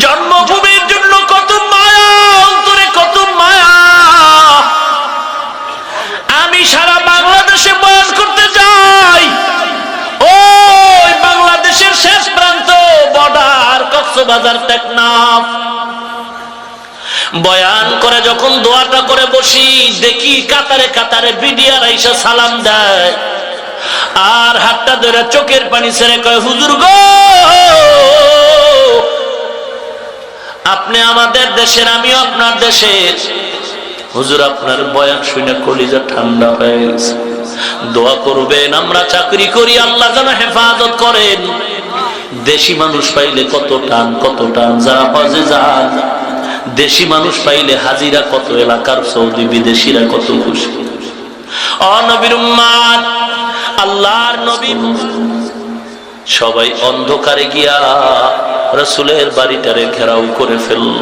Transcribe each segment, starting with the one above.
জন্মভূমির জন্য কত মায়া, অন্তরে কত মায়া। আমি সারা বাংলাদেশে বয়ান করতে যাই, ওই বাংলাদেশের শেষ প্রান্ত বর্ডার কক্সবাজার টেকনাফ। বয়ান করে যখন দোয়াটা করে বসি, দেখি কাতারে কাতারে বিডিআর আইসা সালাম দেয়, আর হাতটা ধরে চোখের পানি ছেড়ে কয়, হুজুর গো, আপনি আমাদের দেশের, আমিও আপনার দেশের। হুজুর আপনার বয়ান শুনে কলিজা ঠান্ডা হয়ে গেছে। দোয়া করবেন, আমরা চাকরি করি, আল্লাহ যেন হেফাজত করেন। দেশি মানুষ পাইলে কত টান, কত টান। যারা হজে যান, দেশি মানুষ পাইলে হাজিরা কত, এলাকার সৌদি বিদেশিরা কত খুশি। ও নবীর উম্মাত, আল্লাহর নবী সবাই অন্ধকারে গিয়া রাসূলের বাড়িটারে ঘেরাও করে ফেলল।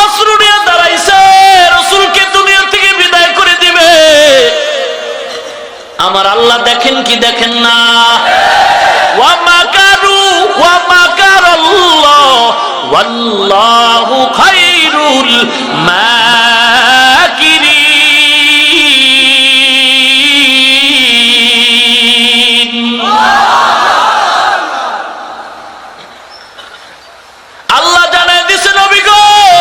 অশ্রু নিয়ে দাঁড়াইছে, রাসূলকে দুনিয়া থেকে বিদায় করে দিবে। আমার আল্লাহ দেখেন কি দেখেন না? ওয়া মাকারু ওয়া মাকারাল্লাহ ওয়াল্লাহু খায়রুল মাকিরিন। আল্লাহ জানায় দিছে, নবী গো,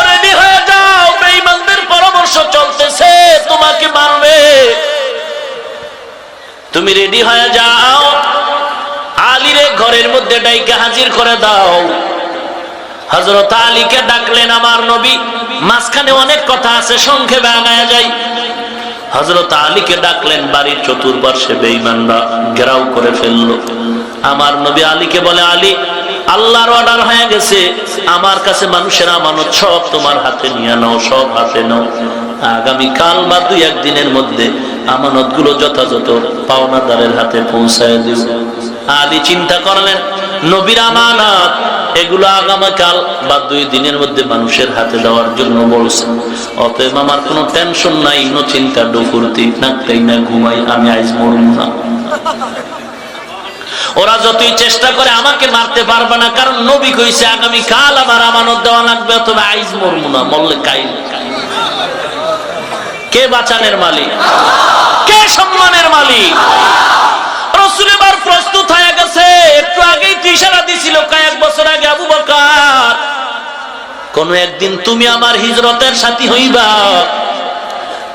রেডি হয়ে যাও, বেঈমানদের পরামর্শ চলতেছে, তোমাকে মারবে। তুমি রেডি হয়ে যাও, আলীরে ঘরের মধ্যে ডাইকা হাজির করে দাও। হযরত আলীকে ডাকলেন আমার নবী। মাঝখানে অনেক কথা আছে, সংক্ষেপে আগায়া যাই। হযরত আলীকে ডাকলেন, বাড়ির চতুর্পার্শ্বে বেঈমানরা ঘেরাও করে ফেললো। আমার নবী আলীকে বলে, আলী, আল্লাহর অর্ডার হয়ে গেছে, আমার কাছে মানুষের আমানত সব তোমার হাতে নিয়ে নাও, সব হাতে নাও। আগামী কাল বা 2-1 দিনের মধ্যে আমানত গুলো যথাযথ পাওনাদারের হাতে পৌঁছায় দিও। আলী চিন্তা করলেন, নবীর আমানত এগুলো আগামীকাল বা 2 দিনের মধ্যে মানুষের হাতে দেওয়ার জন্য বলছেন। অতএব আমার কোনো টেনশন নাই, নো চিন্তা, ডুফুরতি নাকতেই না ঘুমাই, আমি আজ মরব না। ওরা যতই চেষ্টা করে আমাকে মারতে পারবে না, কারণ নবী কইছে আগামী কাল আমার আমানত দেওয়া লাগবে, তবে আইজ মরব না, মরলে কাইল। কে বাঁচানের মালিক? কে সম্মানের মালিক? রাসূল এবার প্রস্তুত হয়ে গেছে। একটু আগেই তো ইশারা দিছিল, কয়েক বছর আগে, আবু বকর, কোন একদিন তুমি আমার হিজরতের সাথী হইবা।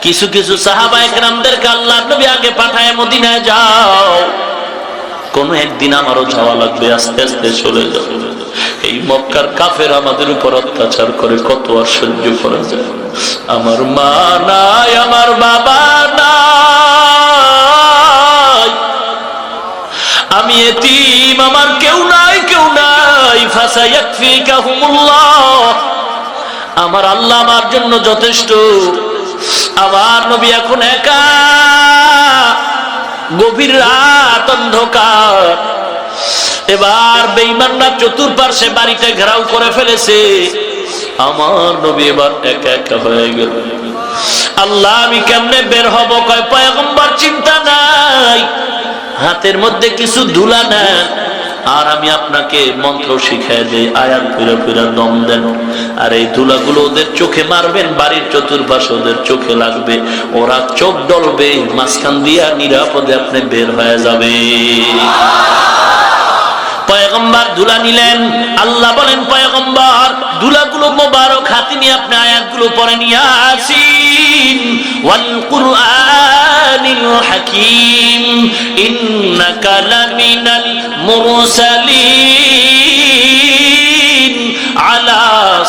কিছু কিছু সাহাবায়ে কেরামদেরকে আল্লাহর নবী আগে পাঠায় মদিনায় যাও, কোন একদিন আমারও যাওয়া লাগবে, আস্তে আস্তে চলে যাও। এই মক্কার কাফের আমাদের উপর অত্যাচার করে, কত আর সহ্য করা যায়? আমার মা নাই, আমার বাবা নাই, আমি এতিম, আমার কেউ নাই, কেউ নাই। ফাসায়াকফিকাহুমুল্লাহ, আমার আল্লাহ আমার জন্য যথেষ্ট। আমার নবী এখন একা, গভীর রাত, অন্ধকার। এবার বেঈমানরা চতুর্পার্শ্বে বাড়িতে ঘেরাও করে ফেলেছে। আমার নবী এবার একা একা হয়ে গেল। আল্লাহ, আমি কেমনে বের হব? কয়, পয়গম্বর চিন্তা নাই, হাতের মধ্যে কিছু ধুলা নেন, আর আমি আপনাকে মন্ত্র শিখাই দেই, আয়াত ফিরে ফিরে দম দেন, আর এই ধুলাগুলো ওদের চোখে মারবেন, বাড়ির চতুর্পাশে ওদের চোখে লাগবে, ওরা চোখ ডলবে, মাঝখান দিয়া নিরাপদে আপনি বের হয়ে যাবে। পয়গম্বর ধুলা নিলেন। আল্লাহ বলেন, পয়গম্বর ধুলাগুলো মোবারক হাতে নিয়ে আপনি আয়াতগুলো পড়ে নিয়ে আসিন। ওয়াল কুরআনিল হাকীম ইন্নাকা লামিনাল মুরসালিন আলা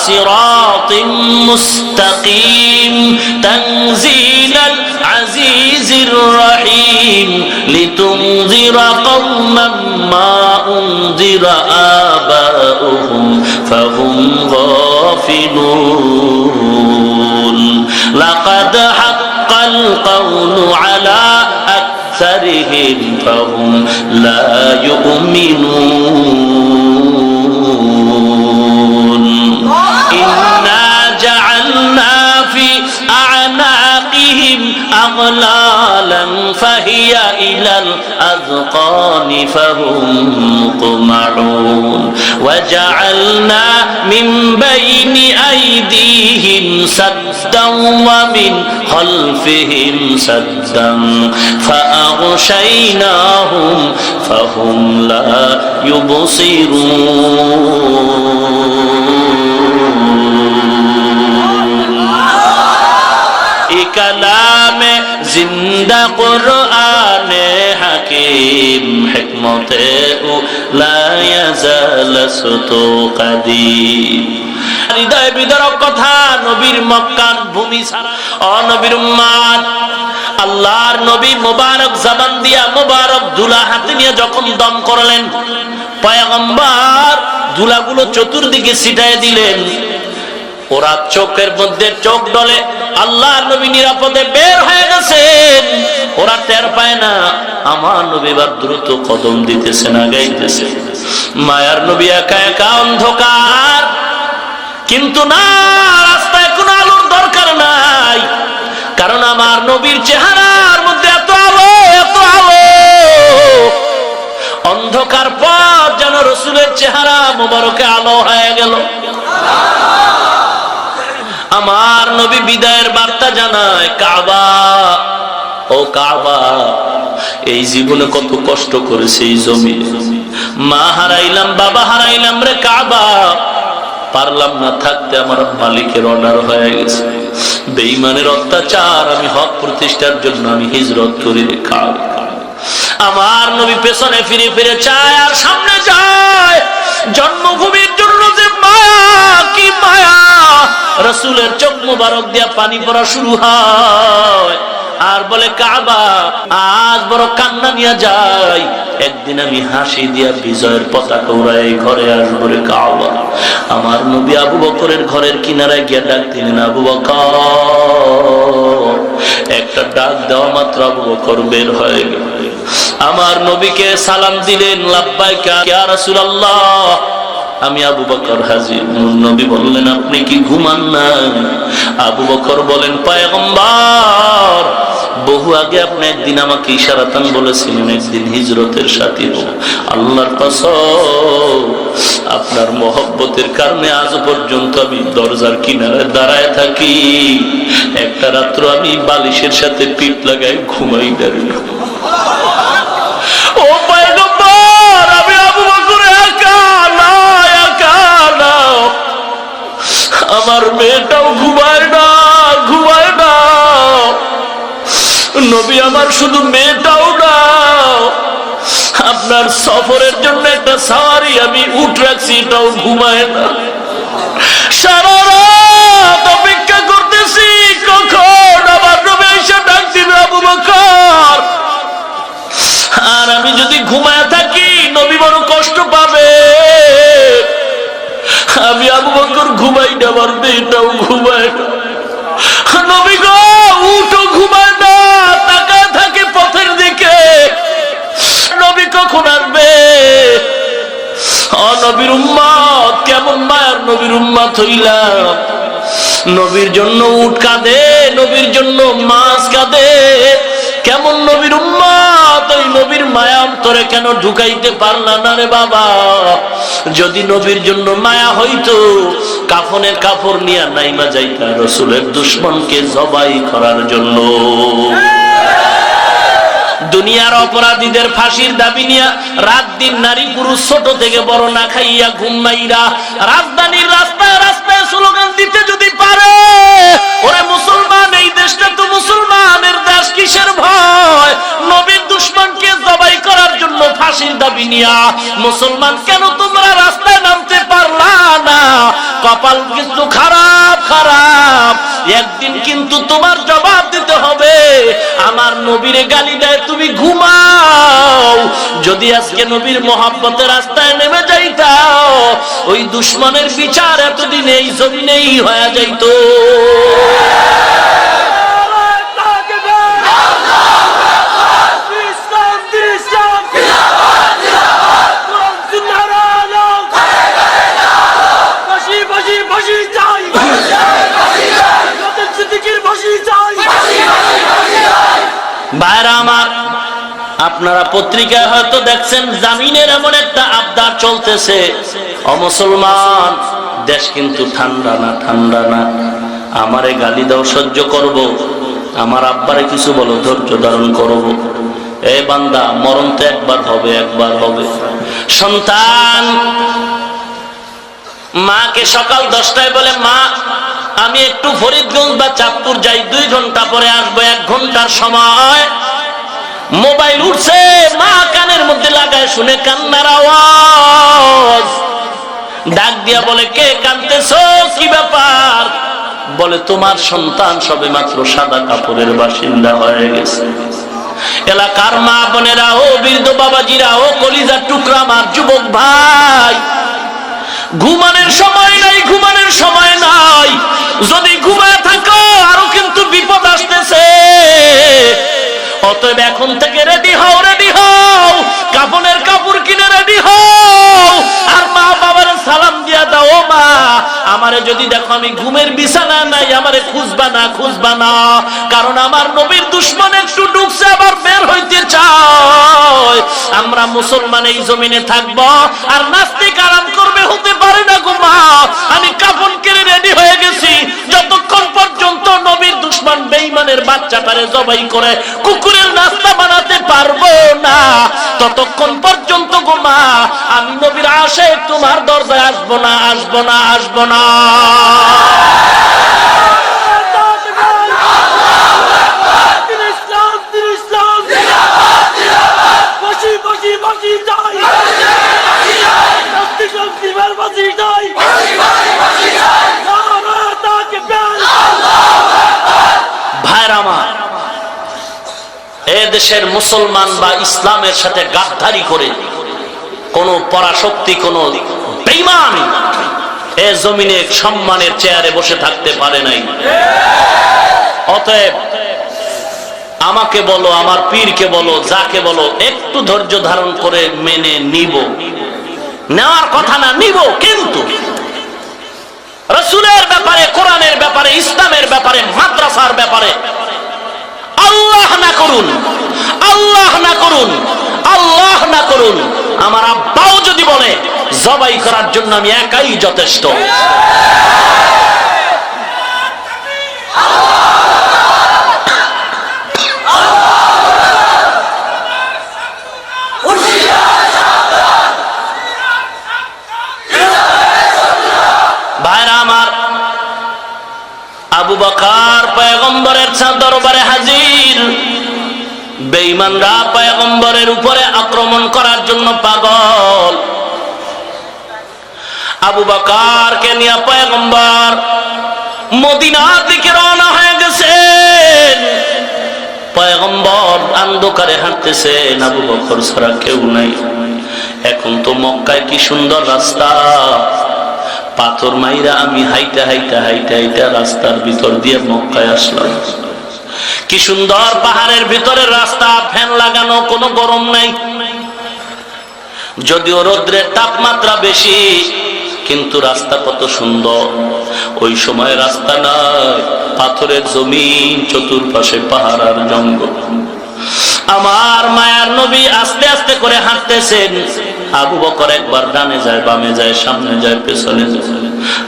সিরাতিন মুস্তাকিম তানজিলাল আজিজির রহিম লিতুনজিরা কওমান মা উনজিরা আবাউহুম ফাহুম গাফিলুন লাকাদ হাক্কাল কাওলু আলা আকসারিহিম ফাহুম লা ইউমিনুন ইন্না জাআলনা ফি আ'নাকিহিম আগলালান ফাহিয়া ইলাল আযকানি ফাহুম মুকমাউন وجعلنا من بين أيديهم سدا ومن خلفهم سدا فأغشيناهم فهم لا يبصرون کلامে জিন্দা কুরআনে হাকিম হিকমতে ও লা ইয়াজাল সুতু কাদিম হৃদয় বিদারক কথা নবীর মক্কার ভূমি ছাড়া ও নবীর উম্মত আল্লাহর নবী মুবারক জবান দিয়া মুবারক দুলা হাতে নিয়ে যখন দম করলেন পয়গম্বর দুলাগুলো চতুর্দিকে ছিটায় দিলেন ওরা চোখের মধ্যে চোখ ডলে আল্লাহর নবী নিরাপদে বের হয়ে গেছেন ওরা টের পায় না আমার নবী বার দ্রুত কদম দিতেছেন আগাইতেছে মায়ার নবী একা একা অন্ধকার কিন্তু না রাস্তায় কোনো আলোর দরকার নাই কারণ আমার নবীর চেহারার মধ্যে এত আলো অন্ধকার পর যেন রাসূলের চেহারা মোবারকে আলো হয়ে গেল আমার নবী বিদায়ের বার্তা জানায় কাবা ও কাবা এই জীবনে কত কষ্ট করেছে এই জমিনে মা হারাইলাম বাবা হারাইলাম রে কাবা পারলাম না থাকতে আমার মালিকের অর্ডার হয়ে গেছে বেঈমানের অত্যাচার আমি হক প্রতিষ্ঠার জন্য আমি হিজরত করি রে কাবা আমার নবী পেছনে ফিরে ফিরে চায় আর সামনে যায় জন্মভূমির জন্য যে মায়া কি মায়া রাসূলের চোখ মোবারক দিয়া পানি পড়া শুরু হয় আর বলে কাবা আজ বড় কান্না নিয়ে যাই একদিন আমি হাসি দিয়া বিজয়ের পতাকা উড়াই ঘরে আসবো রে কাবা আমার নবী আবু বকরের ঘরের কিনারায় গিয়ে ডাক দিলেন আবু বকর একটা ডাক দেওয়া মাত্র আবু বকর বের হয়ে গেল আমার নবীকে সালাম দিলেন লাব্বাইকা ইয়া রাসূলুল্লাহ আমি আবু বকর হাজির নবী বললেন আপনি কি ঘুমান না আবু বকর বলেন পয়গম্বর বহু আগে আপনি একদিন আমাকে ইশারাতান বলেছিলেন একদিন হিজরতের সাথী হব আল্লাহর কসম আপনার মহব্বতের কারণে আজ পর্যন্ত আমি দরজার কিনারে দাঁড়ায় থাকি একটা রাত্র আমি বালিশের সাথে পিঠ লাগায় ঘুমাই দাঁড়িয়ে ও পয়গম্বর আমি আবু বকর একা না আমার মেয়েটাও ঘুমায় না নবী আমার শুধু মেয়েটাও না আপনার সফরের জন্য একটা সাওয়ারি আমি উঠ রাখছি এটাও ঘুমায় না সারা রাত অপেক্ষা করতেছি কখন আমার নবী এসে ডাক দিবে আবু বকর আর আমি যদি ঘুমায় থাকি নবী বড় কষ্ট পাবে আমি আবু বকর ঘুমাই না আমার মেয়েটাও ঘুমায় না নবী গো উঠো ঘুমায় না তাকায় থাকে পথের দিকে নবী কখন আসবে নবীর উম্মত কেমন মায়ার নবীর উম্মত হইলাম নবীর জন্য উট কাঁদে নবীর জন্য মাছ কাঁদে কেমন নবীর উম্মত ওই নবীর মায়া অন্তরে কেন ঢুকাইতে পারলা না রে বাবা যদি নবীর জন্য মায়া হইতো কাফনের কাপড় নিয়ে নাইমা যাইতা রাসূলের দুশমনকে জবাই করার জন্য দুনিয়ার অপরাধীদের ফাঁসির দাবি নিয়ে রাত দিন নারী পুরুষ ছোট থেকে বড় না খাইয়া ঘুমাইরা রাজধানীর রাস্তায় রাস্তায় স্লোগান দিতে যদি পারে ওরে মুসলমান এই দেশটা তো মুসলমানের দেশ কিসের ভয় নবীর দুশমনকে জবাই করার জন্য ফাঁসির দাবি নিয়া মুসলমান কেন তোমরা রাস্তায় নামতে পারলা না কপাল কিন্তু খারাপ একদিন কিন্তু তোমার জবাব দিতে হবে আমার নবীরে গালি দেয় তুমি ঘুমাও যদি আজকে নবীর মহব্বতের রাস্তায় নেমে যাইতাও ওই দুশমনের বিচার এতদিন এই জমিনেই হয়ে যাইতো ভাইরা আমার আপনারা পত্রিকায় হয়তো দেখছেন জামিনের এমন একটা আবদার চলতেছে অমুসলমান, দেশ কিন্তু ঠান্ডা না, ঠান্ডা না। আমারে গালি দাও সহ্য করব, আমার আব্বারে কিছু বলো ধৈর্য ধারণ করব। এ বান্দা, মরণ তো একবার হবে, একবার হবে। সন্তান মাকে সকাল 10টায় বলে, মা আমি একটু ফরিদগঞ্জ বা চাঁদপুর যাই, 2 ঘন্টা পরে আসবো। 1 ঘন্টার সময় মোবাইল উঠছে, মা কানের মধ্যে লাগায় শুনে কান্নার আওয়াজ। ডাক দিয়া বলে, কে কাঁদতেছো, কি ব্যাপার? বলে, তোমার সন্তান সবে মাত্র সাদা কাপড়ের বাসিন্দা হয়ে গেছে। এলাকার মা বোনেরা, ও বৃদ্ধ বাবাজিরা, ও কলিজার টুকরা আমার যুবক ভাই, ঘুমানোর সময় নাই, ঘুমানোর সময় নাই। যদি ঘুমায় থাকো আরো কিন্তু বিপদ আসতেছে। অতএব এখন থেকে রেডি হও, রেডি হও, কাফনের কাপড় কিনে রেডি হও। আর মা বাবার সালাম দিয়া দাও, ও মা আমারে যদি দেখো আমি ঘুমের বিছানা নাই, আমারে খুঁজবা না, খুঁজবা না। কারণ আমার নবীর দুশমন একটু ঢুকছে, আবার বের হইতে চায়। আমরা মুসলমান এই জমিনে থাকবো আর নাস্তিক আরাম করবে, হতে পারে না গো মা। আমি কাফন কিনে রেডি হয়ে গেছি, যতক্ষণ পর্যন্ত নবীর দুশমন বেঈমানের বাচ্চাটারে জবাই করে কুকুরের নাস্তা বানাতে পারবো না, ততক্ষণ পর্যন্ত গো মা আমি নবীর আশায় তোমার দরজায় আসবো না, আসবো না, আসবো না। ভাইরা আমার, এদেশের মুসলমান বা ইসলামের সাথে গাদ্দারি করে কোন পরাশক্তি, কোন বেঈমান এ জমিনে সম্মানের চেয়ারে বসে থাকতে পারে নাই। অতএব আমাকে বলো, আমার পীরকে বলো, যাকে বলো, একটু ধৈর্য ধারণ করে মেনে নিব, নেওয়ার কথা না, নিব। কিন্তু রাসূলের ব্যাপারে, কোরআনের ব্যাপারে, ইসলামের ব্যাপারে, মাদ্রাসার ব্যাপারে আল্লাহ না করুন, আল্লাহ না করুন, আল্লাহ না করুন। আমার আব্বাও যদি বলে জবাই করার জন্য আমি একাই যথেষ্ট। ভাইরা আমার, আবু বকর পয়গম্বরের দরবারে হাজির। বেঈমানরা পয়গম্বরের উপরে আক্রমণ করার জন্য পাগল। আবু বকরকে নিয়ে পয়গম্বর মদিনার দিকে রওনা হয়ে গেছেন। পয়গম্বর অন্ধকারে হাঁটতেছেন, আবু বকর ছাড়া কেউ নাই। এখন তো মক্কায় কি সুন্দর রাস্তা, পাথর মাইরা আমি হাইটা হাইটা হাইটা হাইটা রাস্তার ভিতর দিয়ে মক্কায় আসলাম। কি সুন্দর পাহাড়ের ভিতরে রাস্তা, ফ্যান লাগানো, কোনো গরম নাই। যদিও রোদ্রের তাপমাত্রা বেশি, কিন্তু রাস্তা কত সুন্দর। ওই সময় রাস্তা নাই, পাথরের জমিন, চতুর্পাশে পাহাড় আর জঙ্গল। আমার মায়ার নবী আস্তে আস্তে করে হাঁটতেছেন। আবু বকর একবার ডানে যায়, বামে যায়, সামনে যায়, পেছনে যায়।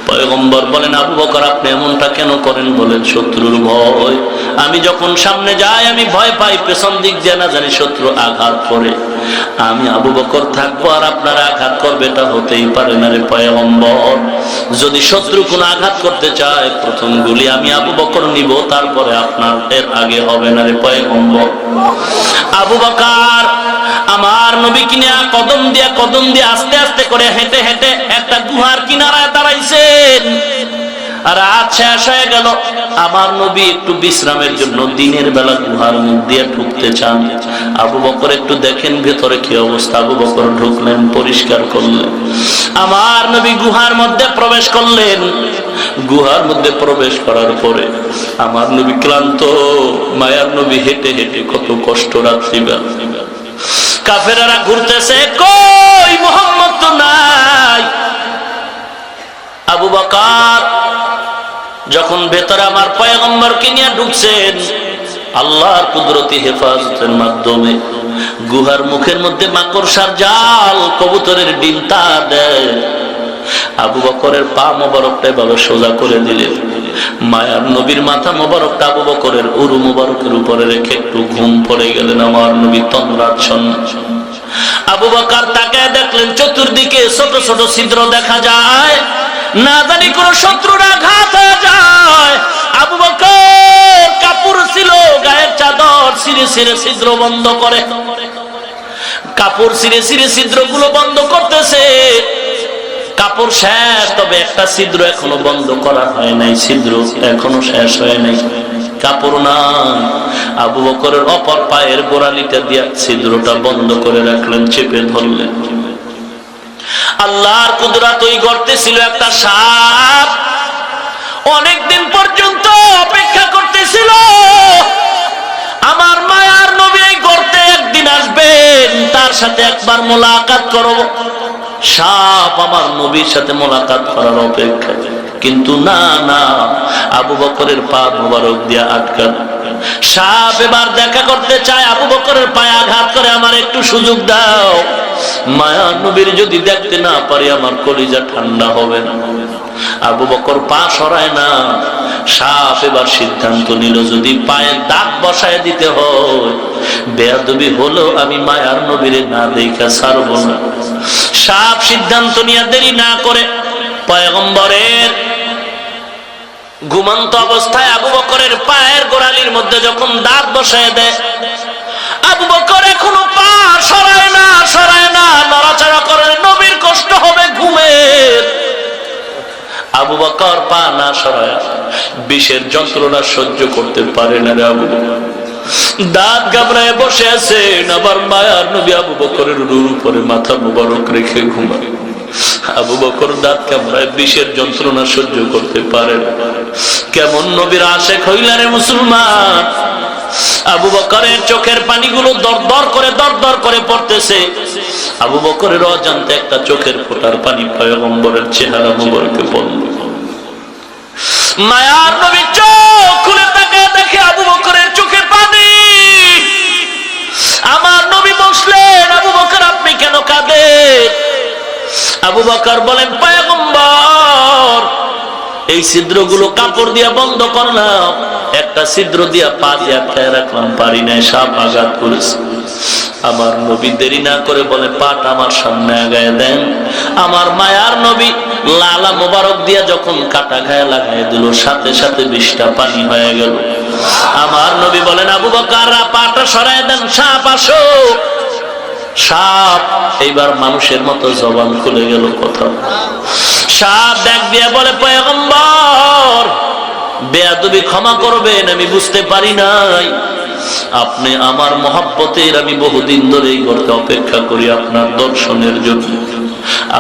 পয়গম্বর বলেন, আবু বকর আপনি এমনটা কেন করেন? বলেন, শত্রুর ভয়। আমি যখন সামনে যাই আমি ভয় পাই, পেছন দিক দিয়ে না জানি শত্রু আঘাত করে। আমি আবু বকর থাকবো আর আপনারা আঘাত করবে, এটা হতেই পারে না রে পয়গম্বর। যদি শত্রু কোনো আঘাত করতে চায়, প্রথম গুলি আমি আবু বকর নিব, তারপরে আপনার, এর আগে হবে না রে পয়গম্বর। আবু বকর আমার নবী কিনা কদম দিয়ে আস্তে আস্তে করে হেঁটে হেঁটে একটা গুহার কিনারায় দাঁড়াইছেন। রাত শেষ হয়ে গেল, আমার নবী একটু বিশ্রামের জন্য দিনের বেলা গুহার মুখ দিয়ে ঢুকতে চান। আবু বকর একটু দেখেন ভেতরে কি অবস্থা। আবু বকর ঢুকলেন, পরিষ্কার করলেন। আমার নবী গুহার মধ্যে প্রবেশ করলেন। গুহার মধ্যে প্রবেশ করার পরে আমার নবী ক্লান্ত, মায়ার নবী হেঁটে হেঁটে কত কষ্ট রাত্রিবেলা। কাফেররা ঘুরতেছে, কই মুহাম্মদ তো নাই। আবু বকর যখন ভেতরে আমার পয়গম্বরকে নিয়ে ঢুকছেন, আল্লাহর কুদরতি হেফাজতের মাধ্যমে গুহার মুখের মধ্যে মাকড়সার জাল, কবুতরের ডিম তা দেয়। আবু বকরের পা মোবারকটা এভাবে সোজা করে দিলেন। মায়ার নবীর মাথা মোবারকটা আবু বকরের উরু মোবারকের উপরে রেখে একটু ঘুম পড়ে গেলেন। আমার নবী তন্দ্রাচ্ছন্ন। আবু বকর তাকায় দেখলেন চতুর্দিকে ছোট ছোট ছিদ্র দেখা যায়, না জানি কোন শত্রুর আঘাত হয়ে যায়। আবু বকর কাপড় ছিল, গায়ের চাদর ছিঁড়ে ছিঁড়ে ছিদ্র বন্ধ করে, কাপড় ছিঁড়ে ছিঁড়ে ছিদ্রগুলো বন্ধ করতেছে। কাপড় শেষ, তবে একটা ছিদ্র এখনো বন্ধ করা হয় নাই, ছিদ্র এখনো শেষ হয় নাই, কাপড় নাই। আবু বকরের অপর পায়ের গোড়ালিটা দিয়া ছিদ্রটা বন্ধ করে রাখলেন, চেপে ধরলেন। আল্লাহর কুদরত, ওই গর্তে ছিল একটা সাপ, অনেকদিন পর্যন্ত অপেক্ষা করতেছিল আমার মায়ার নবী এই গর্তে একদিন আসবেন, তার সাথে একবার মোলাকাত করব। সাপ আমার নবীর সাথে মোলাকাত করার অপেক্ষা, কিন্তু না না, আবু বকরের পা মোবারক দিয়া আটকান। সাপ এবার দেখা করতে চায়, আবু বকরের পায়ে আঘাত করে, আমার একটু সুযোগ দাও, মায়ার নবীর যদি দেখতে না পারি আমার কলিজা ঠান্ডা হবে না। আবু বকর পা সরায় না। সাপ এবার সিদ্ধান্ত নিল, যদি পায়ে দাগ বসায় দিতে হয়, বেয়াদবি হলো, আমি মায়ার নবীরে না দেখা ছাড়ব না। সাপ সিদ্ধান্ত নিয়ে দেরি না করে পয়গম্বরের ঘুমন্ত অবস্থায় আবু বকরের পায়ের গোড়ালির মধ্যে যখন দাঁত বসায় দেয়, আবু বকর এখনো পা সরায় না, নড়াচড়া করে, নবীর কষ্ট হবে ঘুমের। আবু বকর পা না সরায় বিষের যন্ত্রণা সহ্য করতে পারে না রে আবু বকর, দাঁত গাবড়ায় বসে আছেন। আবার মায়ার নবী আবু বকরের রুর উপরে মাথা মুবারক রেখে ঘুমায়। আবু বকর দাঁত কামড়ায় বিষের যন্ত্রণা সহ্য করতে পারে না। কেমন নবীর আশেক হইলা রে মুসলমান। আবু বকরের চোখের পানিগুলো দরদর করে পড়তেছে। আবু বকরের অজান্তে একটা চোখের ফোঁটার পানি পয়গম্বরের চেহারা মুবারকে পড়ল। মায়ার নবী চোখ খুলে তাকায় দেখে আবু বকরের চোখের পানি। আমার নবী বসলেন, আবু বকর আপনি কেন কাঁদেন? আবু বকর বলেন, পয়গম্বর এই ছিদ্রগুলো কাপড় দিয়া বন্ধ করলাম, একটা ছিদ্র দিয়া পা দিয়ে আটকায় রাখলাম, পারি নাই, সাপ আঘাত করেছে। আমার নবী দেরি না করে বলে, পাটা আমার সামনে আগায় দেন। আমার মায়ার নবী লালা মোবারক দিয়া যখন কাটা গায়ে লাগাই দিল, সাথে সাথে বিষটা পানি হয়ে গেল। আমার নবী বলেন, আবু বকর পাটা সরায় দেন, সাপ আসো। সাপ এইবার মানুষের মতো জবান খুলে গেল, কথা। সাপ ডাক দিয়ে বলে, পয়গম্বর বেয়াদবি ক্ষমা করবেন, আমি বুঝতে পারি নাই, আপনি আমার মহব্বতের, আমি বহুদিন ধরে এই করতে অপেক্ষা করি আপনার দর্শনের জন্য।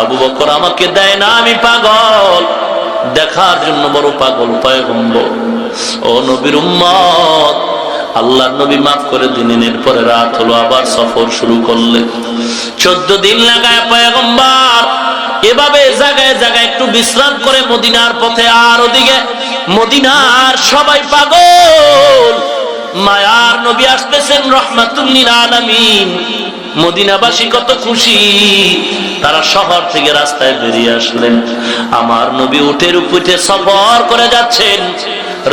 আবু বকর আমাকে দেয় না, আমি পাগল, দেখার জন্য বড় পাগল পয়গম্বর। ও নবীর উম্মত, আল্লাহ নবী মাফ করে দিলেন। এরপরে রাত হলো, আবার সফর শুরু করলেন। 14 দিন লাগায় পয়গম্বর এভাবে জায়গায় জায়গায় একটু বিশ্রাম করে মদিনার পথে। আর ওদিকে মদিনার সবাই পাগল, মায়ার নবী আসতেছেন রহমাতুল লিল আলামিন। মদিনাবাসী কত খুশি, তারা শহর থেকে রাস্তায় বেরিয়ে আসলেন। আমার নবী উটের উপরে সফর করে যাচ্ছেন।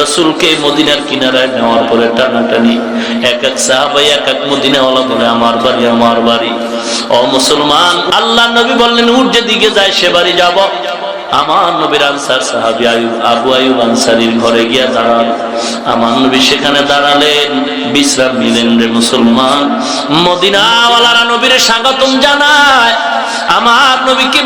রাসূলকে মদিনার কিনারায় নেওয়ার পরে টানাটানি, এক এক সাহাবা এক এক মদিনাওয়ালা বলে, আমার বাড়ি, আমার বাড়ি। ও মুসলমান, আল্লাহ নবী বললেন, উট যেদিকে যায় সে বাড়ি যাব। আমার নবীর আনসার সাহাবী আবু আইয়ুব আনসারীর ঘরে গিয়া দাঁড়ান। আমার নবী সেখানে দাঁড়ালেন, বিশ্রাম নিলেন। রে মুসলমান, মদিনাওয়ালারা নবীর স্বাগতম জানায়। আমার নবীকে